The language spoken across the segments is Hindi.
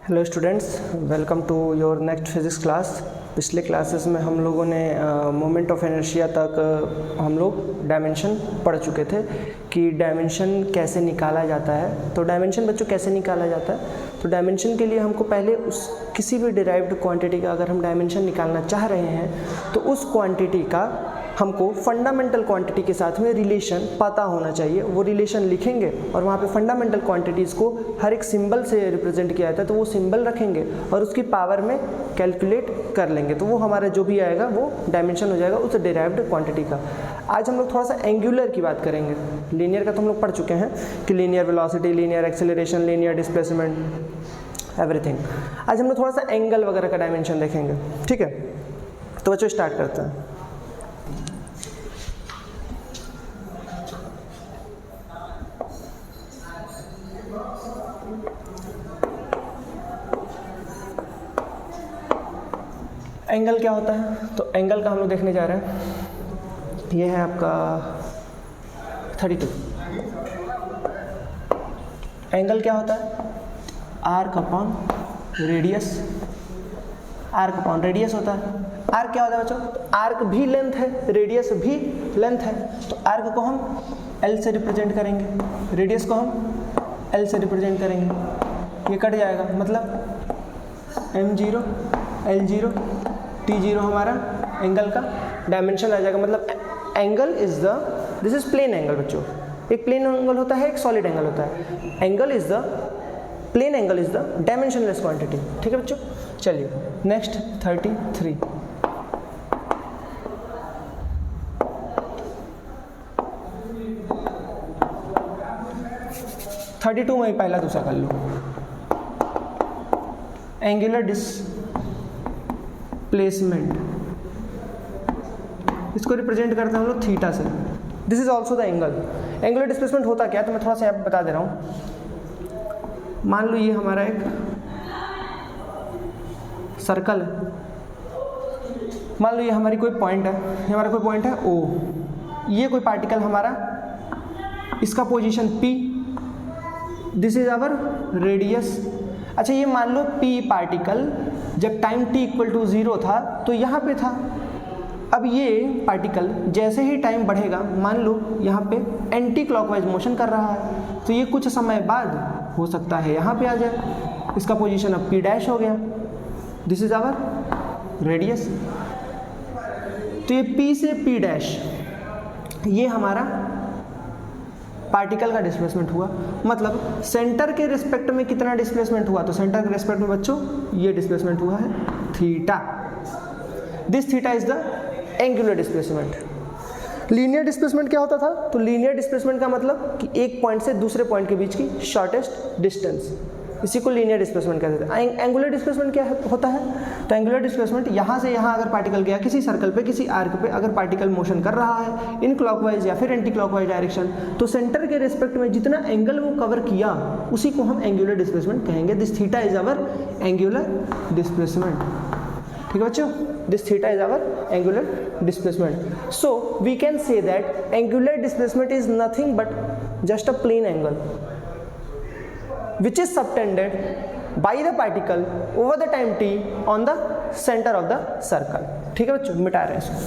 Hello students, welcome to your next physics class. पिछले क्लासेस में हम लोगों ने मोमेंट ऑफ इनर्शिया तक हम लोग डायमेंशन पढ़ चुके थे कि डायमेंशन कैसे निकाला जाता है। तो डायमेंशन बच्चों कैसे निकाला जाता है, तो डायमेंशन के लिए हमको पहले उस किसी भी डिराइव्ड क्वांटिटी का अगर हम डायमेंशन निकालना चाह रहे हैं तो उस क्वांटिटी का हमको फंडामेंटल क्वांटिटी के साथ में रिलेशन पता होना चाहिए। वो रिलेशन लिखेंगे और वहाँ पे फंडामेंटल क्वांटिटीज़ को हर एक सिंबल से रिप्रेजेंट किया जाता है, तो वो सिंबल रखेंगे और उसकी पावर में कैलकुलेट कर लेंगे, तो वो हमारा जो भी आएगा वो डायमेंशन हो जाएगा उस डिराइव्ड क्वांटिटी का। आज हम लोग थोड़ा सा एंगुलर की बात करेंगे। लीनियर का तो हम लोग पढ़ चुके हैं कि linear velocity, linear acceleration, linear displacement, everything. आज हम लोग थोड़ा सा एंगल वगैरह का डायमेंशन देखेंगे, ठीक है। तो बच्चों स्टार्ट करते हैं। एंगल क्या होता है, तो एंगल का हम लोग देखने जा रहे हैं। ये है आपका 32। एंगल क्या होता है, arc upon radius. Arc upon radius होता है। आर्क क्या होता है बच्चों, आर्क भी लेंथ है, रेडियस भी लेंथ है, तो आर्क को हम L से रिप्रेजेंट करेंगे, रेडियस को हम L से रिप्रेजेंट करेंगे। ये कट जाएगा, मतलब m0 L0 T0 हमारा एंगल का डायमेंशन आ जाएगा। मतलब angle is the, this is plane angle बच्चों। एक प्लेन एंगल होता है, एक सॉलिड एंगल होता है। Angle is the, plane angle is the dimensionless quantity, ठीक है बच्चों। चलिए नेक्स्ट 33। में पहला दूसरा कर लो। एंगुलर डिस्प्लेसमेंट, इसको रिप्रेजेंट करते हैं हम लोग थीटा से। This is also the angle. Angular displacement होता क्या है तो मैं थोड़ा सा यहाँ बता दे रहा हूँ। मान लो ये हमारा एक सर्कल है, मान लो ये हमारी कोई पॉइंट है, ये हमारा कोई पॉइंट है O, ये कोई पार्टिकल हमारा, इसका position P, this is our radius. अच्छा ये मान लो P पार्टिकल जब टाइम t इक्वल टू 0 था तो यहाँ पे था। अब ये पार्टिकल जैसे ही टाइम बढ़ेगा, मान लो यहाँ पे एंटी क्लॉकवाइज मोशन कर रहा है, तो ये कुछ समय बाद हो सकता है यहाँ पे आ जाए। इसका पोजीशन अब P डैश हो गया, दिस इज आवर रेडियस। तो ये P से P डैश, ये हमारा पार्टिकल का डिस्प्लेसमेंट हुआ। मतलब सेंटर के रिस्पेक्ट में कितना डिस्प्लेसमेंट हुआ, तो सेंटर के रिस्पेक्ट में बच्चों ये डिस्प्लेसमेंट हुआ है theta. This theta is the angular displacement. Linear displacement क्या होता था, तो लीनियर डिस्प्लेसमेंट का मतलब कि एक पॉइंट से दूसरे पॉइंट के बीच की शॉर्टेस्ट डिस्टेंस, इसी को लीनियर डिस्प्लेसमेंट कहते हैं। एंगुलर डिस्प्लेसमेंट क्या होता है, तो एंगुलर डिस्प्लेसमेंट यहाँ से यहाँ अगर पार्टिकल गया किसी सर्कल पे, किसी आर्क पे, अगर पार्टिकल मोशन कर रहा है इन क्लॉकवाइज या फिर एंटी क्लॉकवाइज डायरेक्शन, तो सेंटर के रिस्पेक्ट में जितना एंगल वो कवर किया उसी को हम एंगुलर डिस्प्लेसमेंट कहेंगे। This theta is our angular displacement, ठीक है बच्चों। This theta is our angular displacement. So we can say that angular displacement is nothing but just a plane angle which is subtended by the particle over the time t on the center of the circle, ठीक है बच्चों। मिटा रहे हैं इसको।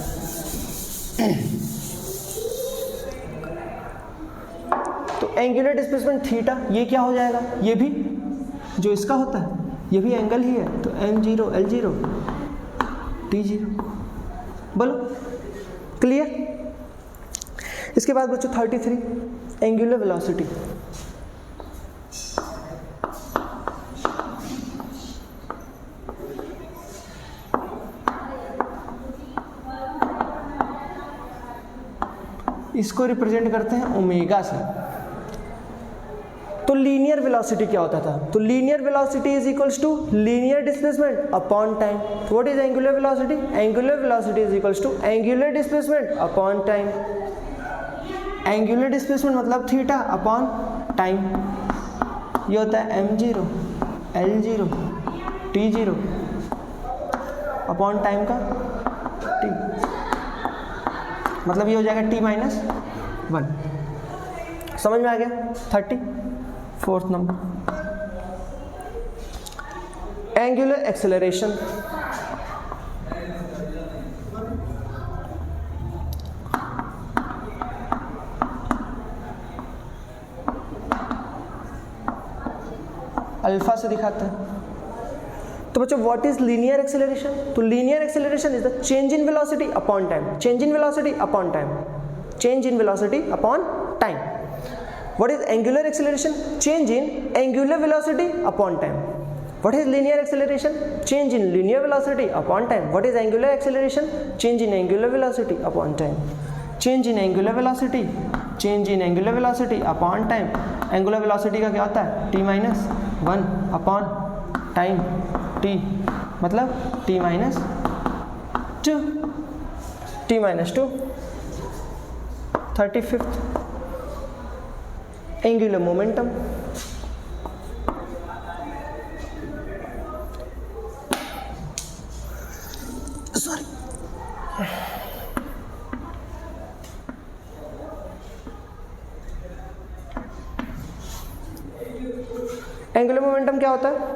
तो एंगुलर डिस्प्लेसमेंट थीटा, ये क्या हो जाएगा, ये भी जो इसका होता है ये भी एंगल ही है, तो m0 L0 T0। बोलो क्लियर। इसके बाद बच्चों 33 एंगुलर वेलोसिटी। इसको रिप्रेजेंट करते हैं ओमेगा से। तो लीनियर वेलोसिटी क्या होता था, तो linear velocity is equals to linear displacement upon time. What is angular velocity, angular velocity is equals to angular displacement upon time. Angular displacement मतलब थीटा अपॉन टाइम, ये होता है m0 L0 T0 upon time का t, मतलब ये हो जाएगा t माइनस 1। समझ में आ गया। 34 नंबर। एंगुलर एक्सेलरेशन, अल्फा से दिखाते हैं। तो बच्चों व्हाट इज लीनियर एक्सेलरेशन? तो linear acceleration is the change in velocity upon time, change in velocity upon time, change in velocity upon time. What is angular acceleration? Change in angular velocity upon time. What is linear acceleration? Change in linear velocity upon time. What is angular acceleration? Change in angular velocity upon time. Change in angular velocity, change in angular velocity upon time. Angular velocity का क्या होता है? t minus 1 upon time t, मतलब t minus 2, t minus 2। 35th angular momentum, sorry, angular momentum क्या होता है?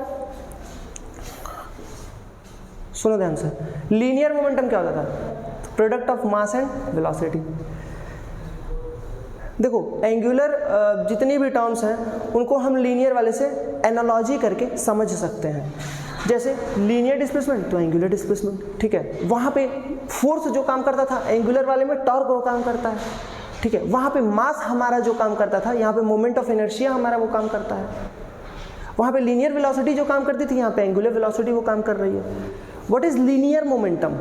सुनो ध्यान से। लीनियर मोमेंटम क्या होता था? Product of mass and velocity. देखो एंगुलर जितनी भी टर्म्स हैं उनको हम लीनियर वाले से एनालॉजी करके समझ सकते हैं। जैसे लीनियर डिस्प्लेसमेंट तो एंगुलर डिस्प्लेसमेंट, ठीक है, वहाँ पे फोर्स जो काम करता था एंगुलर वाले में टॉर्क वो काम करता है, ठीक है। वहाँ पे मास हमारा जो काम करता था, यहाँ पे मोमेंट ऑफ इनर्शिया हमारा वो काम करता है। वहाँ पे लीनियर वेलोसिटी जो काम करती थी, यहाँ पे एंगुलर वेलोसिटी वो काम कर रही है। What is linear momentum?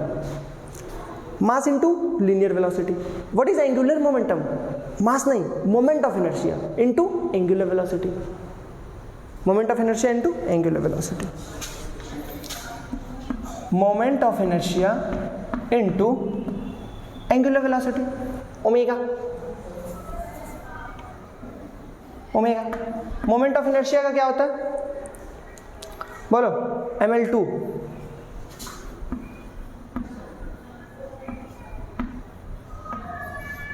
Mass into linear velocity. What is angular momentum? Mass नहीं, moment of inertia into angular velocity. Moment of inertia into angular velocity. Moment of inertia into angular velocity, omega. Omega moment of inertia का क्या होता है? बोलो, ml2।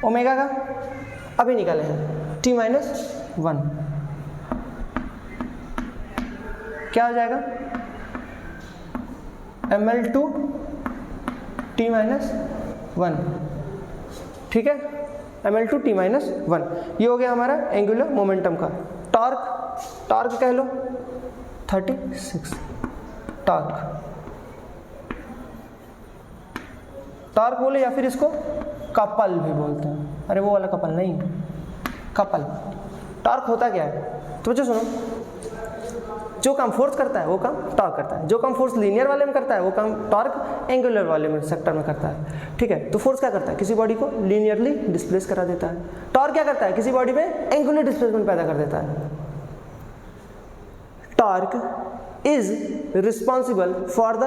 ओमेगा का अभी निकाले हैं t माइनस 1, क्या हो जाएगा? ml2 t माइनस 1, ठीक है, ml2 t माइनस 1। ये हो गया हमारा एंगुलर मोमेंटम का। टॉर्क, टॉर्क कह लो 36 टॉर्क। टॉर्क बोले या फिर इसको कपल भी बोलते हैं। अरे वो वाला कपल नहीं, कपल। टॉर्क होता क्या है? तो बच्चों सुनो, जो काम फोर्स करता है वो काम टॉर्क करता है। जो काम फोर्स लीनियर वाले में करता है वो काम टॉर्क एंगुलर वाले में सेक्टर में करता है, ठीक है। तो फोर्स क्या करता है? किसी बॉडी को लीनियरली डिस्प्लेस करा देता है। टॉर्क क्या करता है? किसी बॉडी में एंगुलर डिस्प्लेसमेंट पैदा कर देता है। Torque is responsible for the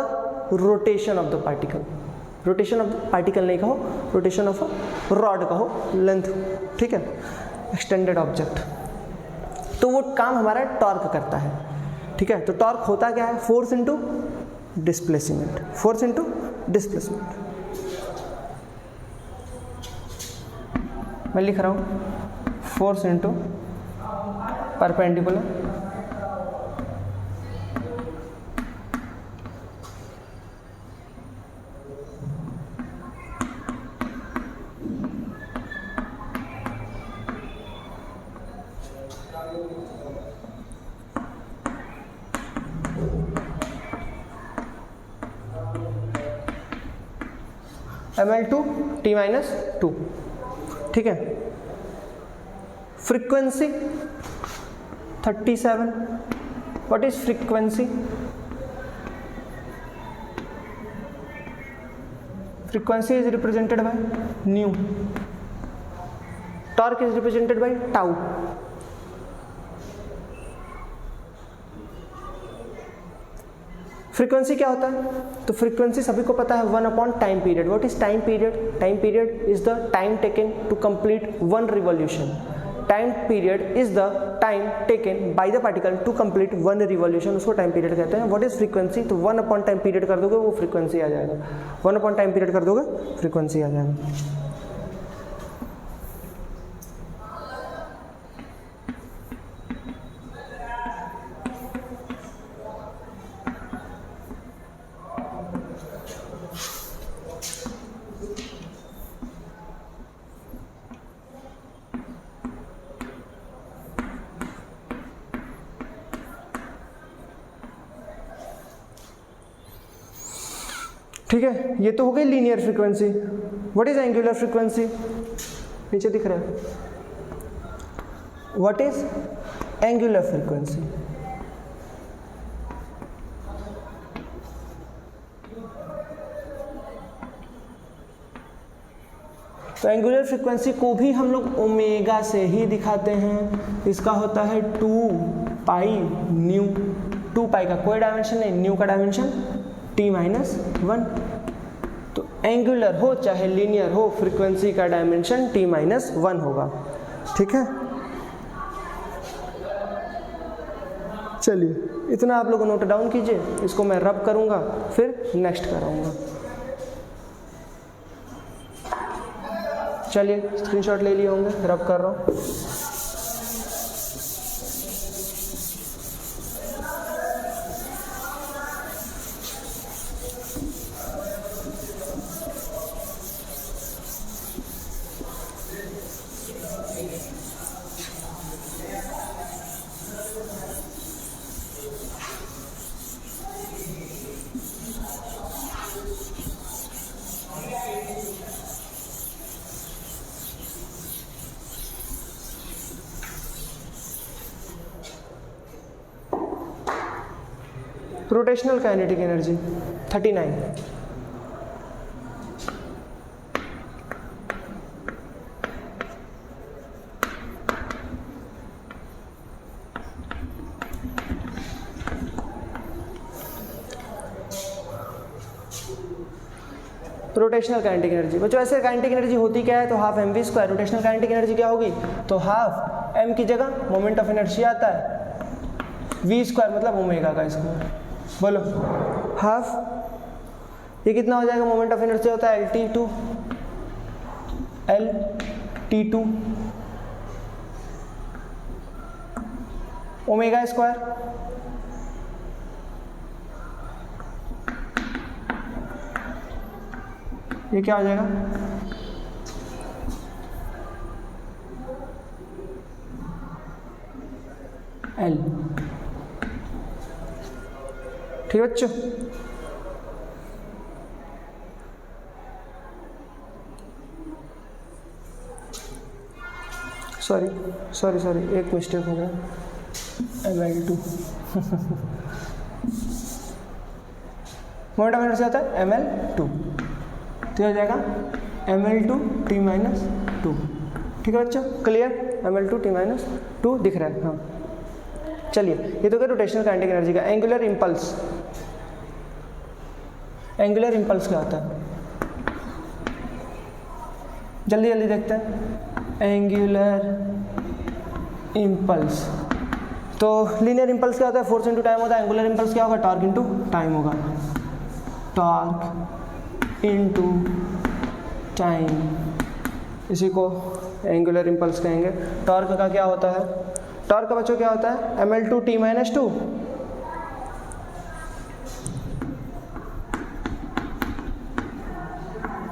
rotation of the particle. Rotation of the particle नहीं कहो, रोटेशन ऑफ अ रॉड कहो, लेंथ, ठीक है, एक्सटेंडेड ऑब्जेक्ट। तो वो काम हमारा टॉर्क करता है, ठीक है। तो टॉर्क होता क्या है? Force into displacement, force into displacement. मैं लिख रहा हूँ force into perpendicular ml2 t minus 2, ठीक है। Frequency 37। What is frequency? Frequency is represented by new. Torque is represented by tau. Frequency क्या होता है? तो फ्रीक्वेंसी सभी को पता है 1 upon time period. What is time period? Time period is the time taken to complete 1 revolution. Time period is the time taken by the particle to complete 1 revolution, उसको टाइम पीरियड कहते हैं। What is frequency? तो 1 अपॉन टाइम पीरियड कर दोगे वो फ्रीक्वेंसी आ जाएगा। 1 अपॉन टाइम पीरियड कर दोगे फ्रीक्वेंसी आ जाएगा। ठीक है, ये तो हो गई linear frequency. What is angular frequency? नीचे दिख रहा है, व्हाट इज एंगुलर फ्रीक्वेंसी? तो एंगुलर फ्रीक्वेंसी को भी हम लोग ओमेगा से ही दिखाते हैं। इसका होता है 2 पाई न्यू। 2 पाई का कोई डायमेंशन नहीं, न्यू का डायमेंशन t-1। तो एंगुलर हो चाहे लीनियर हो, फ्रीक्वेंसी का डायमेंशन t-1 होगा। ठीक है, चलिए इतना आप लोग नोट डाउन कीजिए, इसको मैं रब करूंगा फिर नेक्स्ट कराऊंगा। चलिए स्क्रीनशॉट ले लिए होंगे, रब कर रहा हूँ। Rotational kinetic energy 39। Rotational kinetic energy बच्चों, ऐसे काइनेटिक एनर्जी होती क्या है? तो half M V square. Rotational kinetic energy क्या होगी? तो हाफ एम की जगह मोमेंट ऑफ इनर्शिया आता है वी स्क्वायर, मतलब ओमेगा का स्क्वायर। बोलो हाफ, ये कितना हो जाएगा? मोमेंट ऑफ इनर्शिया होता है LT2 ओमेगा स्क्वायर। ये क्या हो जाएगा? L। ठीक है बच्चों, सॉरी एक मिस्टेक हो गया, ML2 मोमेंट ऑफ इनर्शिया होता है ML2, तो हो जाएगा ML2 T-2। ठीक है बच्चों, क्लियर? ML2 T-2 दिख रहा है? हाँ, चलिए ये तो क्या रोटेशनल काइनेटिक एनर्जी का। एंगुलर इंपल्स, एंगुलर इंपल्स क्या होता है? जल्दी जल्दी देखते हैं। एंगुलर इंपल्स, तो लीनियर इंपल्स क्या होता है? फोर्स इनटू टाइम होता है। एंगुलर इंपल्स क्या होगा? टॉर्क इनटू टाइम होगा। टॉर्क इनटू टाइम, इसी को एंगुलर इंपल्स कहेंगे। टॉर्क का क्या होता है? टॉर्क का बच्चों क्या होता है? ML2 T-2।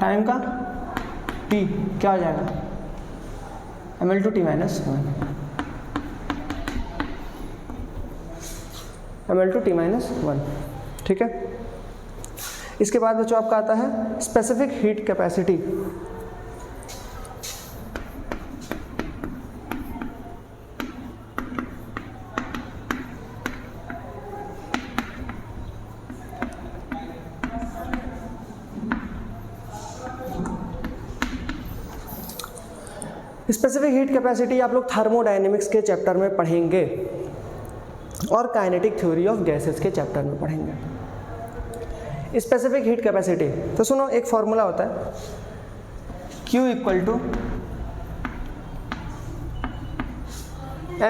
टाइम का T क्या हो जाएगा? ML2 T-1। ML2 T-1। ठीक है, इसके बाद बच्चों आपका आता है specific heat capacity. Specific heat capacity आप लोग थर्मोडायनेमिक्स के चैप्टर में पढ़ेंगे और काइनेटिक थ्योरी ऑफ गैसेस के चैप्टर में पढ़ेंगे। स्पेसिफिक हीट कैपेसिटी, तो सुनो एक फॉर्मूला होता है Q =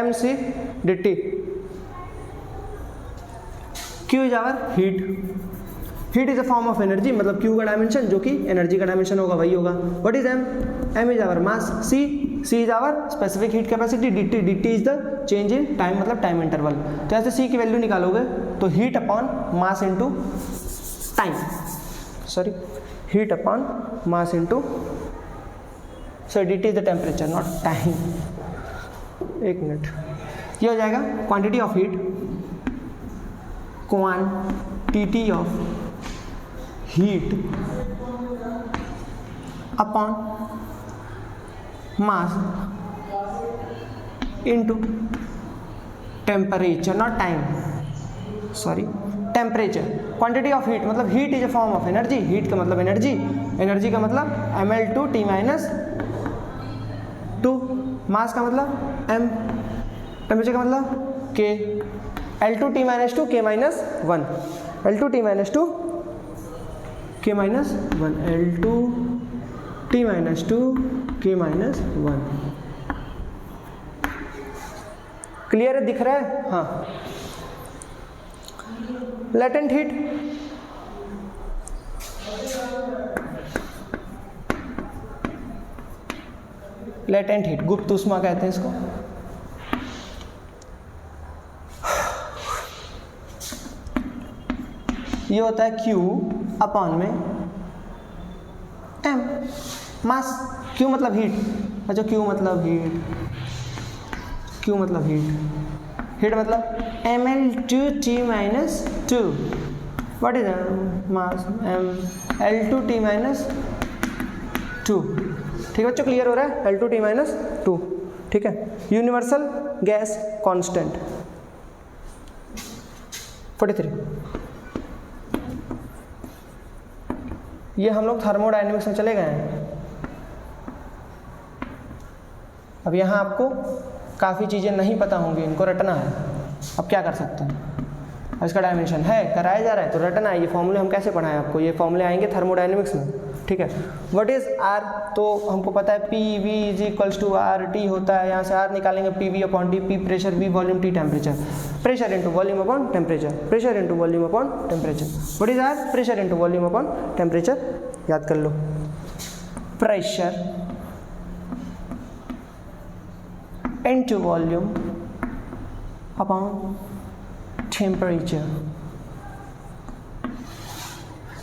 mc/dt। Q is our heat. Heat is a form of energy, मतलब Q का डायमेंशन जो कि एनर्जी का डायमेंशन होगा वही होगा। What is M? M is our mass. C is our specific heat capacity. dt is the change in time, मतलब टाइम इंटरवल। तो ऐसे C की वैल्यू निकालोगे तो heat upon mass into time, sorry heat upon mass into, sorry dt is the temperature not time. एक मिनट, ये हो जाएगा quantity of heat, quantity of heat upon mass into temperature, not time, sorry temperature. Quantity of heat मतलब heat is a form of energy, heat का मतलब एनर्जी, एनर्जी का मतलब ml2T-2, मास का मतलब m, टेम्परेचर का मतलब K, L2T-2 K-1, L2T-2 K-1, L2T-2 K-1। Clear है, दिख रहा है? हाँ। लेटेंट हीट, लेटेंट हीट गुप्त ऊष्मा कहते हैं इसको। ये होता है Q अपॉन में M, मास। Q मतलब हीट, अच्छा Q मतलब हीट, Q मतलब हीट, हीट मतलब ml2T-2, what is mass L2T-2। ठीक है बच्चों, क्लियर हो रहा है? L2T-2, ठीक है। Universal gas constant 43। ये हम लोग थर्मोडायनेमिक्स में चले गए हैं। अब यहाँ आपको काफ़ी चीज़ें नहीं पता होंगी, इनको रटना है। अब क्या कर सकते हैं, इसका डायमेंशन है, कराया जा रहा है तो रटना है। ये फॉर्मूले हम कैसे पढ़ाएं आपको, ये फॉर्मूले आएंगे थर्मोडायनेमिक्स में, ठीक है। व्हाट इज आर, तो हमको पता है P V is equals to R T होता है। यहाँ से आर निकालेंगे, P V upon T, P pressure, V volume, T temperature. Pressure into volume upon temperature, pressure into volume upon temperature. What is R, pressure into volume upon temperature, याद कर लो। Pressure into volume upon temperature.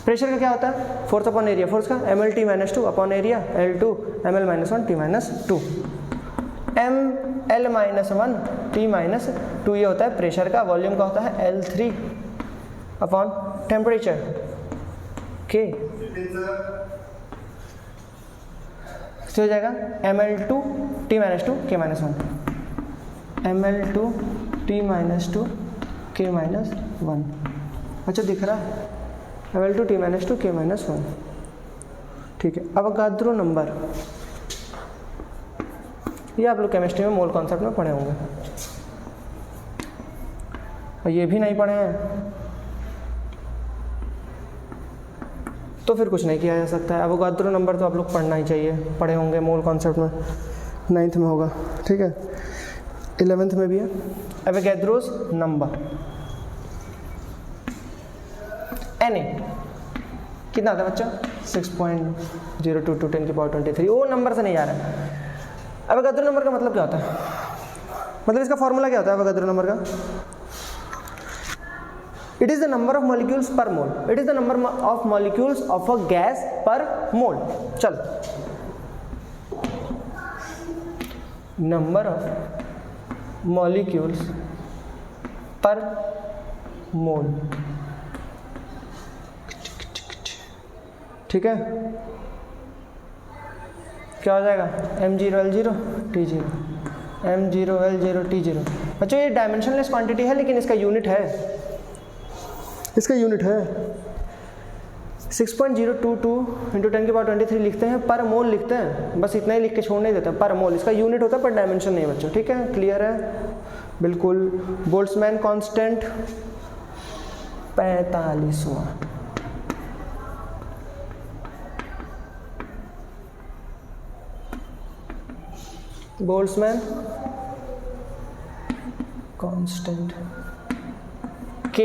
Pressure का क्या होता है, फोर्स अपॉन एरिया, फोर्स का ml-2 upon area L2 ml-1 T-2, ml-1 T-2 ये होता है प्रेशर का। वॉल्यूम का होता है L3 अपॉन टेम्परेचर K, तो हो जाएगा ml2 T-2 K-1, ml2 T-2 K-1। अच्छा दिख रहा है, ml2 T-2 K-1, ठीक है। अवोगाद्रो नंबर, ये आप लोग केमिस्ट्री में मोल कॉन्सेप्ट में पढ़े होंगे, और ये भी नहीं पढ़े हैं तो फिर कुछ नहीं किया जा सकता है। अवोगाद्रो नंबर तो आप लोग पढ़ना ही चाहिए, पढ़े होंगे मोल कॉन्सेप्ट में, 9th में होगा, ठीक है, 11th में भी है। एवोगाद्रोस नंबर Na कितना था बच्चा, 6.022 10 की पावर 23। वो नंबर से नहीं आ रहा है। एवोगाद्रो नंबर का मतलब क्या होता है, मतलब इसका फॉर्मूला क्या होता है एवोगाद्रो नंबर का? It is the number of molecules per mole, it is the number of molecules of a gas per mole. चल, नंबर ऑफ मॉलिक्यूल्स पर मोल, ठीक है। क्या हो जाएगा, m0l0 t0, m0l0 t0। बच्चों ये डायमेंशनलेस क्वांटिटी है, लेकिन इसका यूनिट है, इसका यूनिट है 6.022 इंटू 10 की पावर 23 लिखते हैं, पर मोल लिखते हैं, बस इतना ही लिख के छोड़ नहीं देते, पर मोल इसका यूनिट होता है, पर डायमेंशन नहीं बच्चों, ठीक है। क्लियर है, बिल्कुल। बोल्ट्जमैन कांस्टेंट 45वां, Boltzmann constant K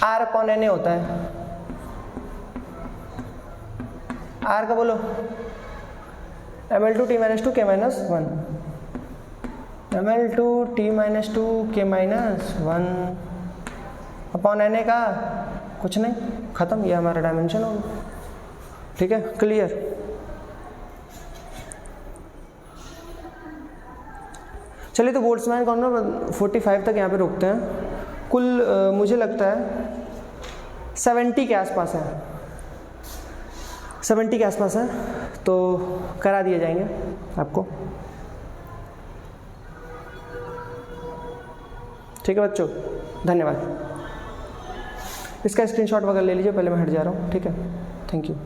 R upon Na होता है। R का बोलो, ml2 T-2 K-1, ml2 T-2 K-1 upon Na का कुछ नहीं, खत्म, ये हमारा डायमेंशन होगा, ठीक है। क्लियर, चलिए तो बोल्ट्जमैन कांस्टेंट 45 तक यहाँ पे रोकते हैं। कुल मुझे लगता है 70 के आसपास है, 70 के आसपास है, तो करा दिए जाएंगे आपको। ठीक है बच्चों, धन्यवाद। इसका स्क्रीनशॉट वगैरह ले लीजिए, पहले मैं हट जा रहा हूँ। ठीक है, थैंक यू।